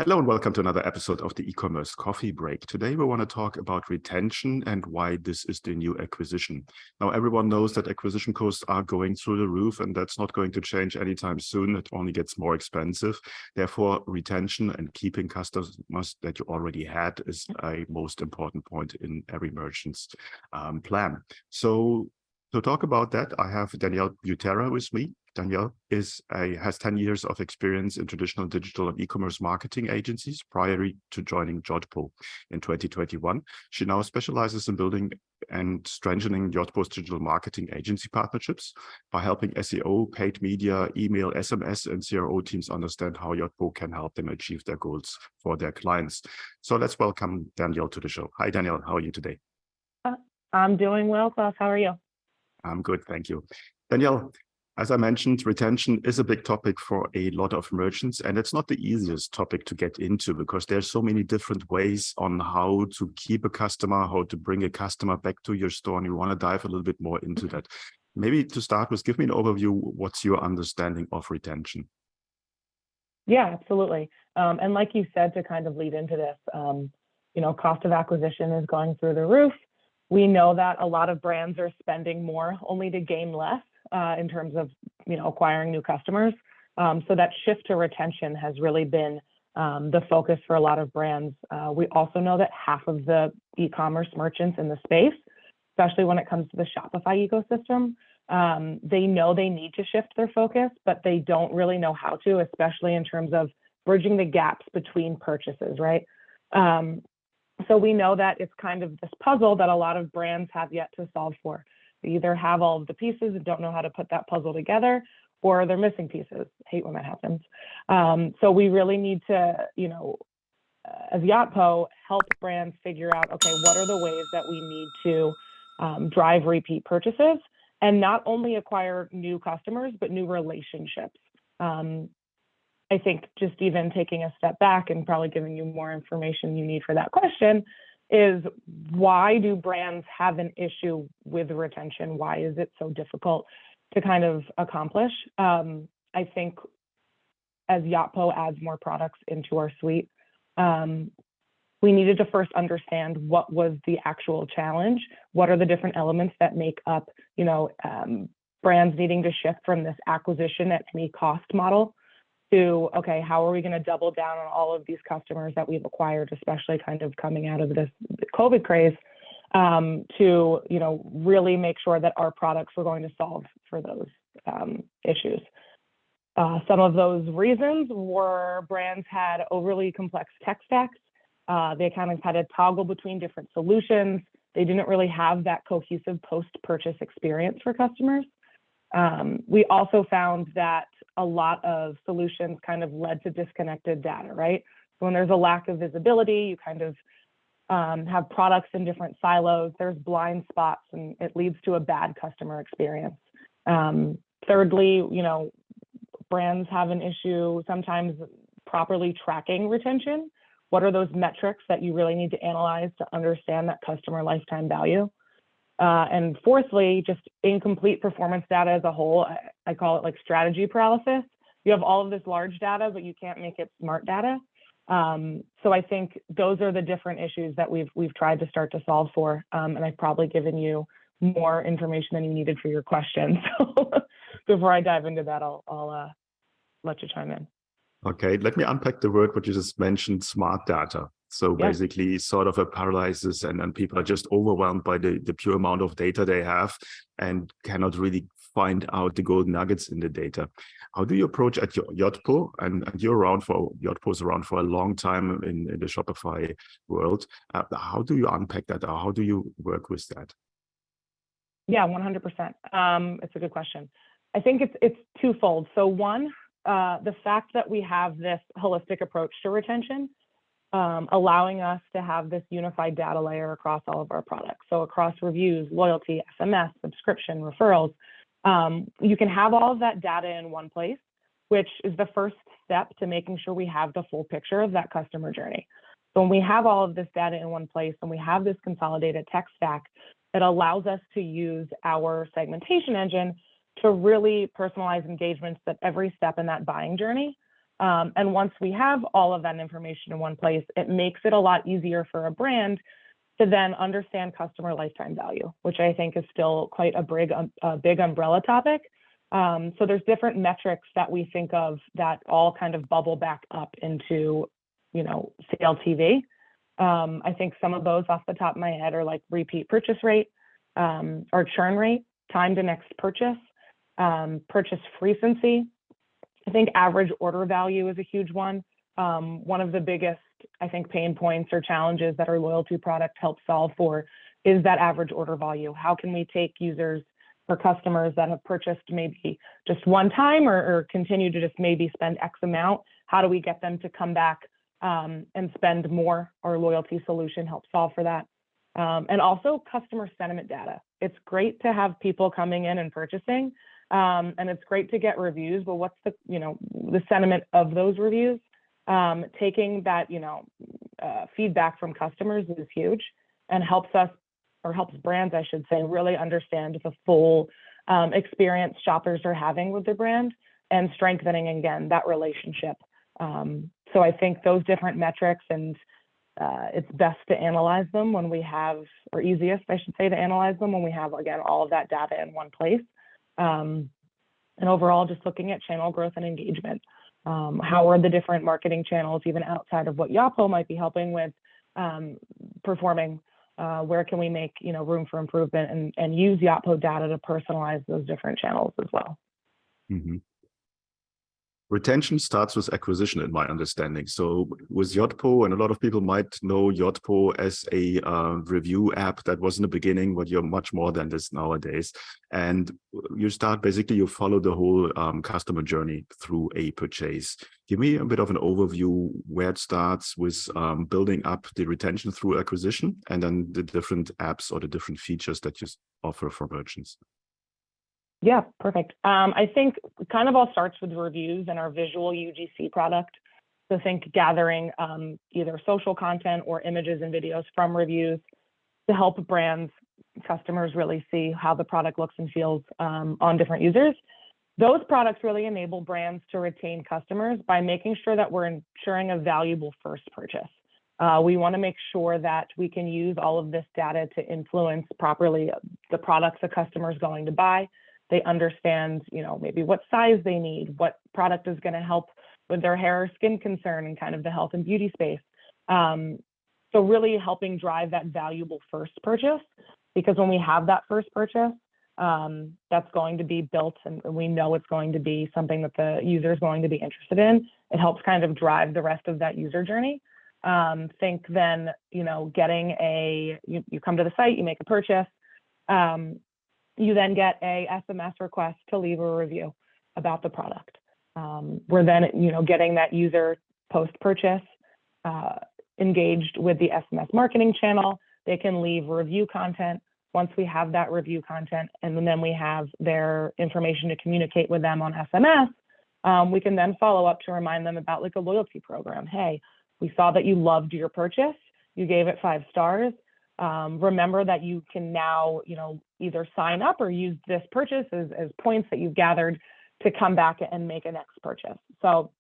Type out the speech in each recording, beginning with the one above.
Hello and welcome to another episode of the Ecommerce Coffee Break. Today we want to talk about retention and why this is the new acquisition. Now everyone knows that acquisition costs are going through the roof and that's not going to change anytime soon. It only gets more expensive. Therefore, retention and keeping customers that you already had is a most important point in every merchant's plan. So to talk about that, I have Danielle Butera with me. Danielle has 10 years of experience in traditional digital and e-commerce marketing agencies prior to joining yotpo in 2021. She now specializes in building and strengthening yotpo's digital marketing agency partnerships by helping SEO, paid media, email, SMS, and CRO teams understand how yotpo can help them achieve their goals for their clients. So let's welcome Danielle to the show. Hi, Danielle. How are you today? I'm doing well, Klaus. How are you? I'm good. Thank you. Danielle, as I mentioned, retention is a big topic for a lot of merchants, and it's not the easiest topic to get into because there's so many different ways on how to keep a customer, how to bring a customer back to your store, and you want to dive a little bit more into that. Maybe to start with, give me an overview. What's your understanding of retention? Yeah, absolutely. And like you said, to kind of lead into this, cost of acquisition is going through the roof. We know that a lot of brands are spending more only to gain less in terms of, acquiring new customers. So that shift to retention has really been the focus for a lot of brands. We also know that half of the e-commerce merchants in the space, especially when it comes to the Shopify ecosystem, they know they need to shift their focus, but they don't really know how to, especially in terms of bridging the gaps between purchases, right? So we know that it's kind of this puzzle that a lot of brands have yet to solve for. They either have all of the pieces and don't know how to put that puzzle together, or they're missing pieces. I hate when that happens. So we really need to, as yotpo, help brands figure out, okay, what are the ways that we need to drive repeat purchases and not only acquire new customers, but new relationships. I think just even taking a step back and probably giving you more information you need for that question is, why do brands have an issue with retention? Why is it so difficult to kind of accomplish? I think as yotpo adds more products into our suite, we needed to first understand what was the actual challenge. What are the different elements that make up, brands needing to shift from this acquisition at any cost model to, okay, how are we going to double down on all of these customers that we've acquired, especially kind of coming out of this COVID craze, to, really make sure that our products were going to solve for those issues. Some of those reasons were brands had overly complex tech stacks. They kind of had to toggle between different solutions. They didn't really have that cohesive post-purchase experience for customers. We also found that a lot of solutions kind of led to disconnected data, right? So when there's a lack of visibility, you kind of have products in different silos, there's blind spots, and it leads to a bad customer experience. Thirdly, brands have an issue sometimes properly tracking retention. What are those metrics that you really need to analyze to understand that customer lifetime value? And fourthly, just incomplete performance data as a whole. I call it like strategy paralysis. You have all of this large data, but you can't make it smart data. So I think those are the different issues that we've tried to start to solve for. And I've probably given you more information than you needed for your question. So before I dive into that, I'll let you chime in. Okay, let me unpack the word what you just mentioned, smart data. So basically sort of a paralysis and people are just overwhelmed by the pure amount of data they have and cannot really find out the golden nuggets in the data. How do you approach at yotpo? And yotpo's around for a long time in the Shopify world. How do you unpack that? Or how do you work with that? Yeah, 100%. It's a good question. I think it's twofold. So one, the fact that we have this holistic approach to retention, allowing us to have this unified data layer across all of our products. So across reviews, loyalty, SMS, subscription, referrals, you can have all of that data in one place, which is the first step to making sure we have the full picture of that customer journey. So when we have all of this data in one place and we have this consolidated tech stack, it allows us to use our segmentation engine to really personalize engagements at every step in that buying journey. And once we have all of that information in one place, it makes it a lot easier for a brand to then understand customer lifetime value, which I think is still quite a big umbrella topic. So there's different metrics that we think of that all kind of bubble back up into, CLTV. I think some of those off the top of my head are like repeat purchase rate, or churn rate, time to next purchase, purchase frequency. I think average order value is a huge one. One of the biggest, I think, pain points or challenges that our loyalty product helps solve for is that average order value. How can we take users or customers that have purchased maybe just one time or continue to just maybe spend X amount? How do we get them to come back and spend more? Our loyalty solution helps solve for that. And also customer sentiment data. It's great to have people coming in and purchasing, and it's great to get reviews, but what's the sentiment of those reviews? Taking that, feedback from customers is huge and helps us, or helps brands, I should say, really understand the full experience shoppers are having with their brand and strengthening, again, that relationship. So I think those different metrics, and it's best to analyze them when we have, or easiest, I should say, to analyze them when we have, again, all of that data in one place. And overall, just looking at channel growth and engagement. How are the different marketing channels, even outside of what Yotpo might be helping with, performing? Where can we make room for improvement and use Yotpo data to personalize those different channels as well? Mm-hmm. Retention starts with acquisition, in my understanding. So with Yotpo, and a lot of people might know Yotpo as a review app that was in the beginning, but you're much more than this nowadays. And you follow the whole customer journey through a purchase. Give me a bit of an overview where it starts with building up the retention through acquisition, and then the different apps or the different features that you offer for merchants. Yeah, perfect. I think kind of all starts with reviews and our visual UGC product. So think gathering either social content or images and videos from reviews to help brands, customers really see how the product looks and feels on different users. Those products really enable brands to retain customers by making sure that we're ensuring a valuable first purchase. We want to make sure that we can use all of this data to influence properly the products a customer is going to buy. They understand, maybe what size they need, what product is going to help with their hair or skin concern and kind of the health and beauty space. So really helping drive that valuable first purchase, because when we have that first purchase, that's going to be built and we know it's going to be something that the user is going to be interested in. It helps kind of drive the rest of that user journey. Think then, getting you come to the site, you make a purchase. You then get a SMS request to leave a review about the product. We're then, getting that user post-purchase engaged with the SMS marketing channel. They can leave review content. Once we have that review content, and then we have their information to communicate with them on SMS, we can then follow up to remind them about like a loyalty program. Hey, we saw that you loved your purchase. You gave it 5 stars. Remember that you can now, either sign up or use this purchase as points that you've gathered to come back and make a next purchase. So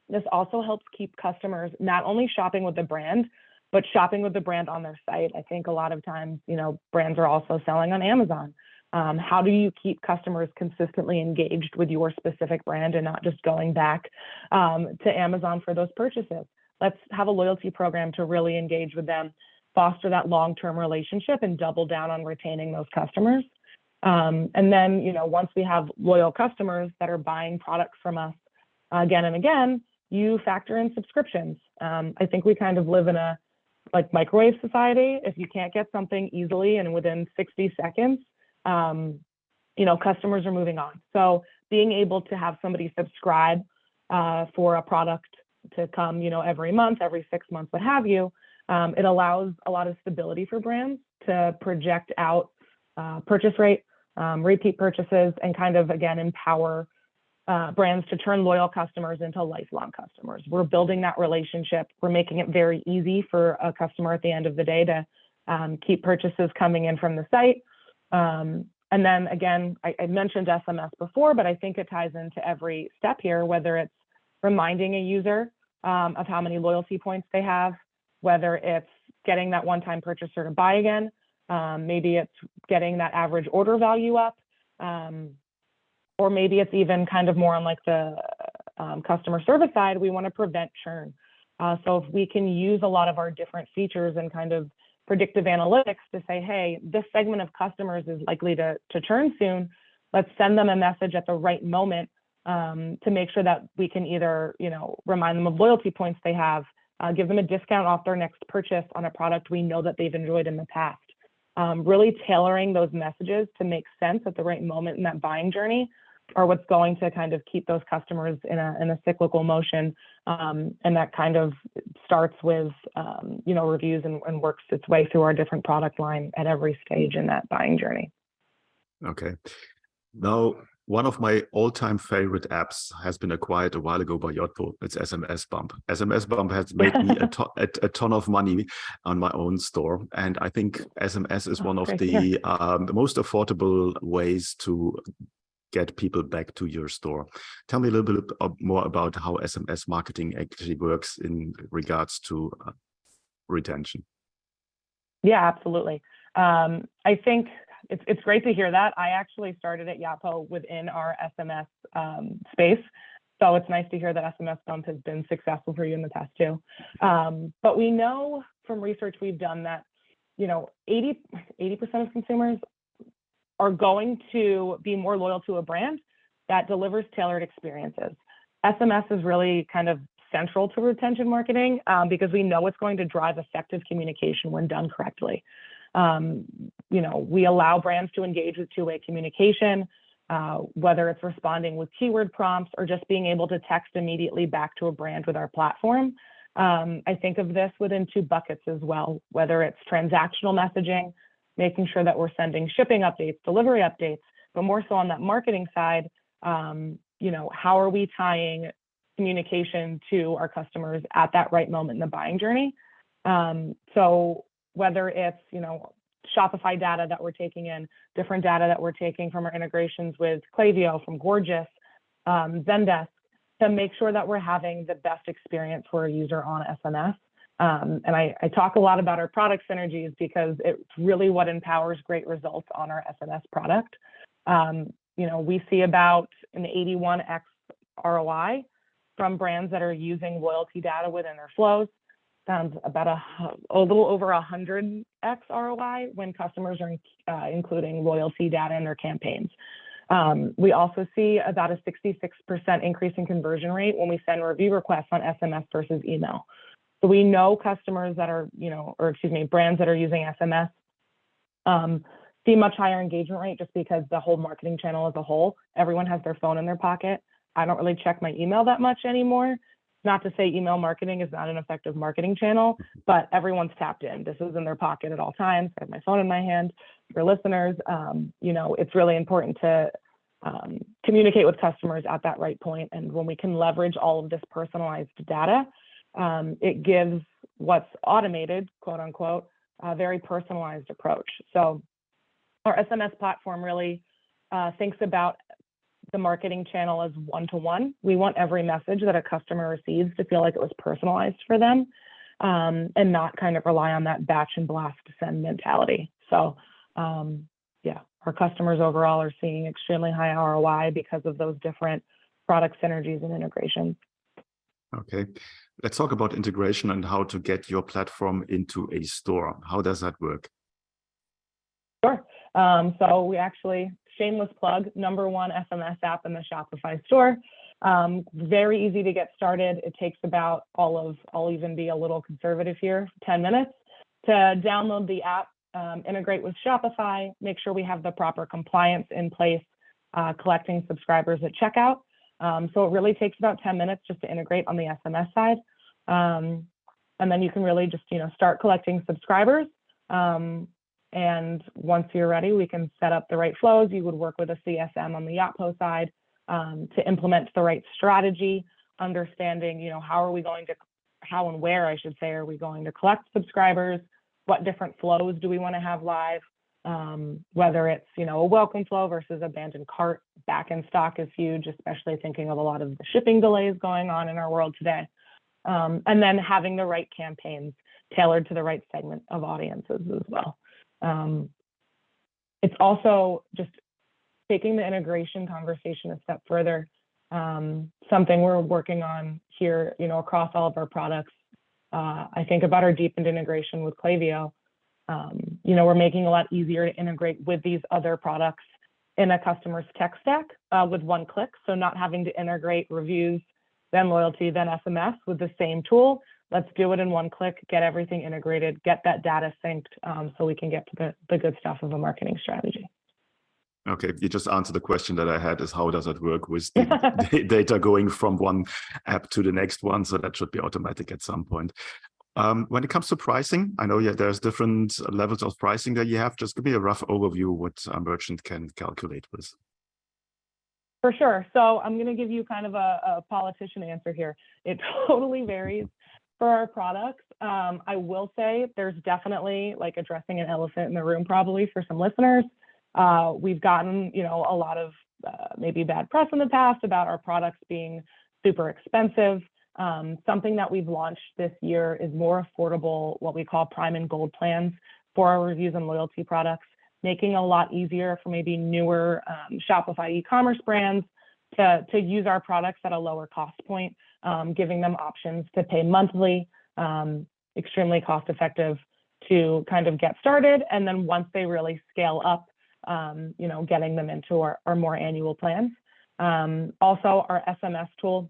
this also helps keep customers not only shopping with the brand, but shopping with the brand on their site. I think a lot of times, brands are also selling on Amazon. How do you keep customers consistently engaged with your specific brand and not just going back to Amazon for those purchases? Let's have a loyalty program to really engage with them, foster that long-term relationship, and double down on retaining those customers. And then, once we have loyal customers that are buying products from us again and again, you factor in subscriptions. I think we kind of live in a microwave society. If you can't get something easily and within 60 seconds, customers are moving on. So being able to have somebody subscribe for a product to come, every month, every 6 months, what have you, it allows a lot of stability for brands to project out purchase rate, repeat purchases, and kind of, again, empower brands to turn loyal customers into lifelong customers. We're building that relationship. We're making it very easy for a customer at the end of the day to keep purchases coming in from the site. And then again, I mentioned SMS before, but I think it ties into every step here, whether it's reminding a user of how many loyalty points they have, whether it's getting that one-time purchaser to buy again, maybe it's getting that average order value up, or maybe it's even kind of more on like the customer service side, we want to prevent churn. So if we can use a lot of our different features and kind of predictive analytics to say, hey, this segment of customers is likely to churn soon, let's send them a message at the right moment to make sure that we can either, remind them of loyalty points they have, give them a discount off their next purchase on a product we know that they've enjoyed in the past. Really tailoring those messages to make sense at the right moment in that buying journey are what's going to kind of keep those customers in a cyclical motion. And that kind of starts with, reviews and works its way through our different product line at every stage in that buying journey. Okay. Now, one of my all-time favorite apps has been acquired a while ago by Yotpo. It's SMS Bump. SMS Bump has made me a ton of money on my own store. And I think SMS is one of the most affordable ways to get people back to your store. Tell me a little bit more about how SMS marketing actually works in regards to retention. Yeah, absolutely. I think it's great to hear that. I actually started at Yotpo within our SMS space. So it's nice to hear that SMS Bump has been successful for you in the past too. But we know from research we've done that, 80% of consumers are going to be more loyal to a brand that delivers tailored experiences. SMS is really kind of central to retention marketing because we know it's going to drive effective communication when done correctly. We allow brands to engage with two-way communication, whether it's responding with keyword prompts or just being able to text immediately back to a brand with our platform. I think of this within two buckets as well, whether it's transactional messaging, making sure that we're sending shipping updates, delivery updates, but more so on that marketing side, how are we tying communication to our customers at that right moment in the buying journey? So whether it's, Shopify data that we're taking in, different data that we're taking from our integrations with Klaviyo, from Gorgeous, Zendesk, to make sure that we're having the best experience for a user on SMS. And I talk a lot about our product synergies because it's really what empowers great results on our SMS product. We see about an 81x ROI from brands that are using loyalty data within their flows. Sounds about a little over 100x ROI when customers are including loyalty data in their campaigns. We also see about a 66% increase in conversion rate when we send review requests on SMS versus email. So we know customers that are, brands that are using SMS see much higher engagement rate just because the whole marketing channel as a whole, everyone has their phone in their pocket. I don't really check my email that much anymore. Not to say email marketing is not an effective marketing channel, but everyone's tapped in. This is in their pocket at all times. I have my phone in my hand. For listeners, it's really important to communicate with customers at that right point. And when we can leverage all of this personalized data, it gives what's automated, quote unquote, a very personalized approach. So our SMS platform really thinks about the marketing channel as one-to-one. We want every message that a customer receives to feel like it was personalized for them and not kind of rely on that batch and blast send mentality. So our customers overall are seeing extremely high ROI because of those different product synergies and integrations. Okay, let's talk about integration and how to get your platform into a store. How does that work? Sure. So we actually, shameless plug, #1 SMS app in the Shopify store. Very easy to get started. It takes about I'll even be a little conservative here, 10 minutes to download the app, integrate with Shopify, make sure we have the proper compliance in place, collecting subscribers at checkout. So it really takes about 10 minutes just to integrate on the SMS side. And then you can really just, start collecting subscribers. And once you're ready, we can set up the right flows. You would work with a CSM on the Yotpo side to implement the right strategy, understanding, how and where, I should say, are we going to collect subscribers? What different flows do we want to have live? whether it's, a welcome flow versus abandoned cart. Back in stock is huge, especially thinking of a lot of the shipping delays going on in our world today. And then having the right campaigns tailored to the right segment of audiences as well. It's also just taking the integration conversation a step further. Something we're working on here, across all of our products. I think about our deepened integration with Klaviyo. We're making it a lot easier to integrate with these other products in a customer's tech stack with one click. So not having to integrate reviews, then loyalty, then SMS with the same tool. Let's do it in one click, get everything integrated, get that data synced so we can get to the good stuff of a marketing strategy. Okay, you just answered the question that I had, is how does it work with the data going from one app to the next one? So that should be automatic at some point. When it comes to pricing, I know there's different levels of pricing that you have. Just give me a rough overview what a merchant can calculate with. For sure. So I'm going to give you kind of a politician answer here. It totally varies for our products. I will say there's definitely, like, addressing an elephant in the room probably for some listeners. We've gotten, a lot of maybe bad press in the past about our products being super expensive. Something that we've launched this year is more affordable, what we call Prime and Gold plans for our reviews and loyalty products, making it a lot easier for maybe newer Shopify e-commerce brands to use our products at a lower cost point, giving them options to pay monthly, extremely cost effective to kind of get started. And then once they really scale up, getting them into our more annual plans. Also, our SMS tool,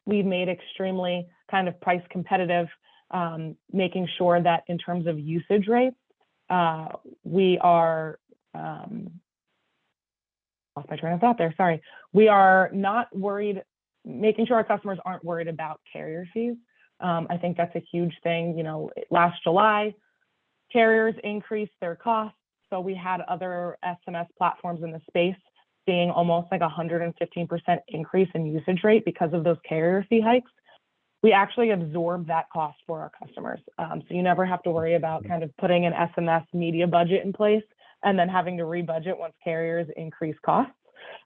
we've made extremely kind of price competitive, making sure that in terms of usage rates, we are, lost my train of thought there, sorry. We are not worried, making sure our customers aren't worried about carrier fees. I think that's a huge thing. Last July, carriers increased their costs. So we had other SMS platforms in the space seeing almost like 115% increase in usage rate because of those carrier fee hikes. We actually absorb that cost for our customers. So you never have to worry about kind of putting an SMS media budget in place and then having to rebudget once carriers increase costs.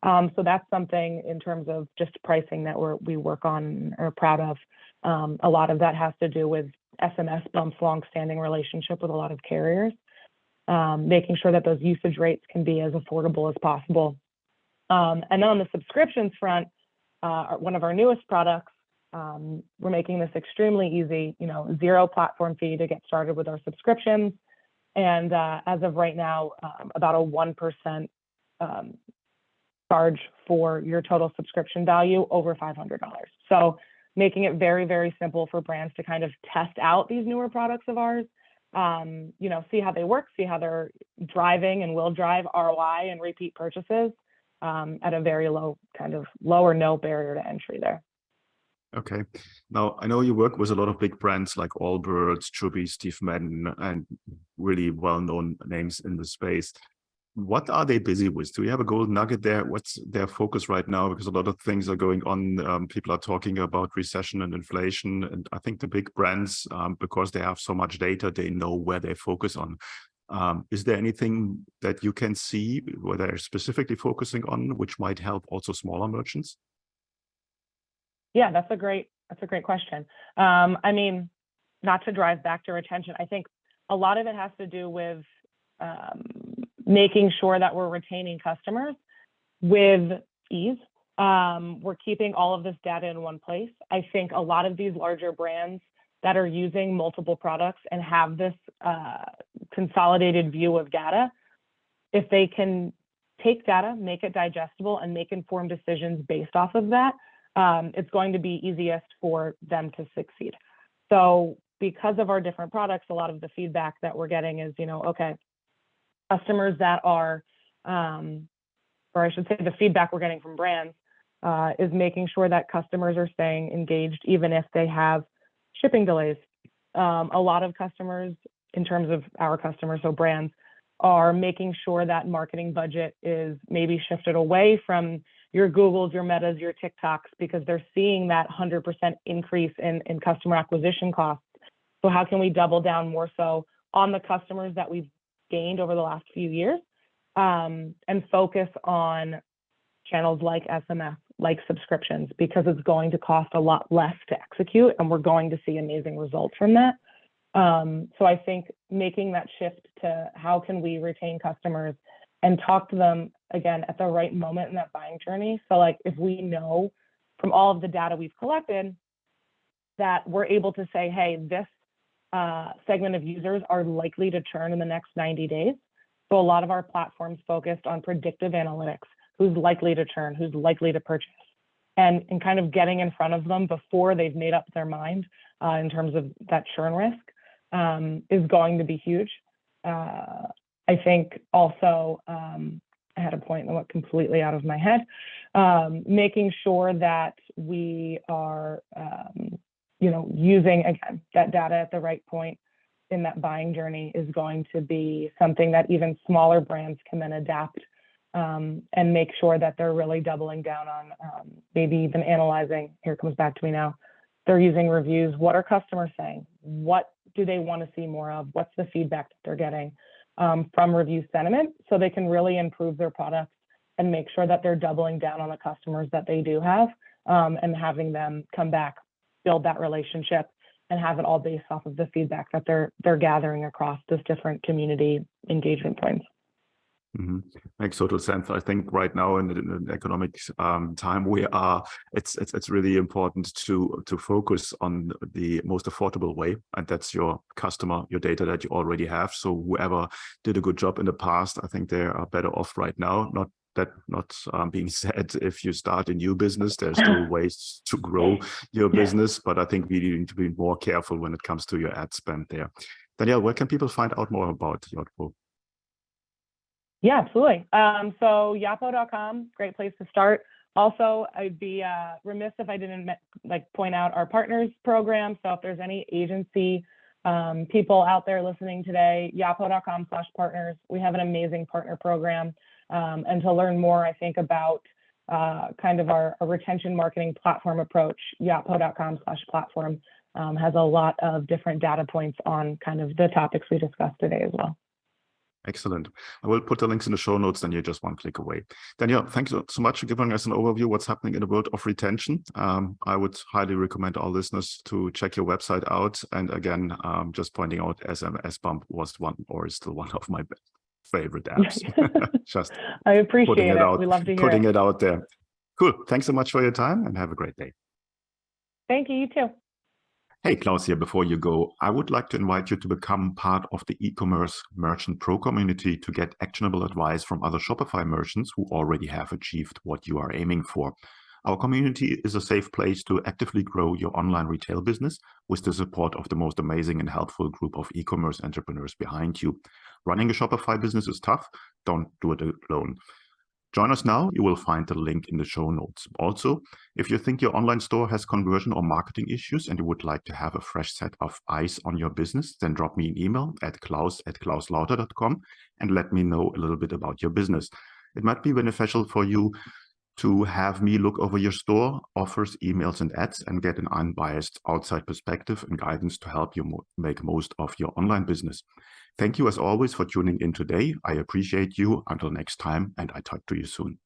So that's something in terms of just pricing that we work on and are proud of. A lot of that has to do with SMS Bump's longstanding relationship with a lot of carriers, making sure that those usage rates can be as affordable as possible. And then on the subscriptions front, one of our newest products, we're making this extremely easy, zero platform fee to get started with our subscriptions. And as of right now, about a 1% charge for your total subscription value over $500. So making it very, very simple for brands to kind of test out these newer products of ours, see how they work, see how they're driving and will drive ROI and repeat purchases at a very low or no barrier to entry there. Okay. Now, I know you work with a lot of big brands like Allbirds, Chubby, Steve Madden, and really well-known names in the space. What are they busy with? Do you have a golden nugget there? What's their focus right now? Because a lot of things are going on. People are talking about recession and inflation. And I think the big brands, because they have so much data, they know where they focus on. Is there anything that you can see where they're specifically focusing on, which might help also smaller merchants? Yeah, that's a great question. I mean, not to drive back to retention, I think a lot of it has to do with making sure that we're retaining customers with ease. We're keeping all of this data in one place. I think a lot of these larger brands that are using multiple products and have this consolidated view of data, if they can take data, make it digestible, and make informed decisions based off of that, it's going to be easiest for them to succeed. So because of our different products, a lot of the feedback that we're getting is, okay, customers that are, or I should say the feedback we're getting from brands is making sure that customers are staying engaged even if they have shipping delays. A lot of customers, in terms of our customers, so brands, are making sure that marketing budget is maybe shifted away from your Googles, your Metas, your TikToks, because they're seeing that 100% increase in customer acquisition costs. So how can we double down more so on the customers that we've gained over the last few years, and focus on channels like SMS, like subscriptions, because it's going to cost a lot less to execute, and we're going to see amazing results from that. So I think making that shift to how can we retain customers and talk to them again at the right moment in that buying journey. So like if we know from all of the data we've collected that we're able to say, hey, this segment of users are likely to churn in the next 90 days. So a lot of our platforms focused on predictive analytics, who's likely to churn, who's likely to purchase, and kind of getting in front of them before they've made up their mind in terms of that churn risk is going to be huge. I think also, I had a point that went completely out of my head, making sure that we are, using, again, that data at the right point in that buying journey is going to be something that even smaller brands can then adapt and make sure that they're really doubling down on, maybe even analyzing, here it comes back to me now, they're using reviews. What are customers saying? What do they want to see more of? What's the feedback that they're getting from review sentiment, so they can really improve their products and make sure that they're doubling down on the customers that they do have, and having them come back, build that relationship, and have it all based off of the feedback that they're gathering across those different community engagement points. Mm-hmm. Makes total sense. I think right now in the economic time we are, it's really important to focus on the most affordable way, and that's your customer, your data that you already have. So whoever did a good job in the past, I think they are better off right now. Not being said, if you start a new business, there's still ways to grow your business, but I think we need to be more careful when it comes to your ad spend there. Danielle, where can people find out more about yotpo? Yeah, absolutely. So yotpo.com, great place to start. Also, I'd be remiss if I didn't point out our partners program. So if there's any agency people out there listening today, yotpo.com/partners. We have an amazing partner program. And to learn more, I think, about kind of our retention marketing platform approach, yotpo.com/platform has a lot of different data points on kind of the topics we discussed today as well. Excellent. I will put the links in the show notes, then you're just one click away. Danielle, thank you so much for giving us an overview of what's happening in the world of retention. I would highly recommend all listeners to check your website out. And again, just pointing out, SMS Bump was one, or is still one of my favorite apps. Just I appreciate it. We love to hear putting it out there. Cool. Thanks so much for your time and have a great day. Thank you. You too. Hey, Klaus here. Before you go, I would like to invite you to become part of the e-commerce merchant pro community to get actionable advice from other Shopify merchants who already have achieved what you are aiming for. Our community is a safe place to actively grow your online retail business with the support of the most amazing and helpful group of e-commerce entrepreneurs behind you. Running a Shopify business is tough. Don't do it alone. Join us now. You will find the link in the show notes. Also, if you think your online store has conversion or marketing issues and you would like to have a fresh set of eyes on your business, then drop me an email at klaus@klauslauter.com and let me know a little bit about your business. It might be beneficial for you to have me look over your store, offers, emails, and ads and get an unbiased outside perspective and guidance to help you make most of your online business. Thank you as always for tuning in today. I appreciate you. Until next time, and I talk to you soon.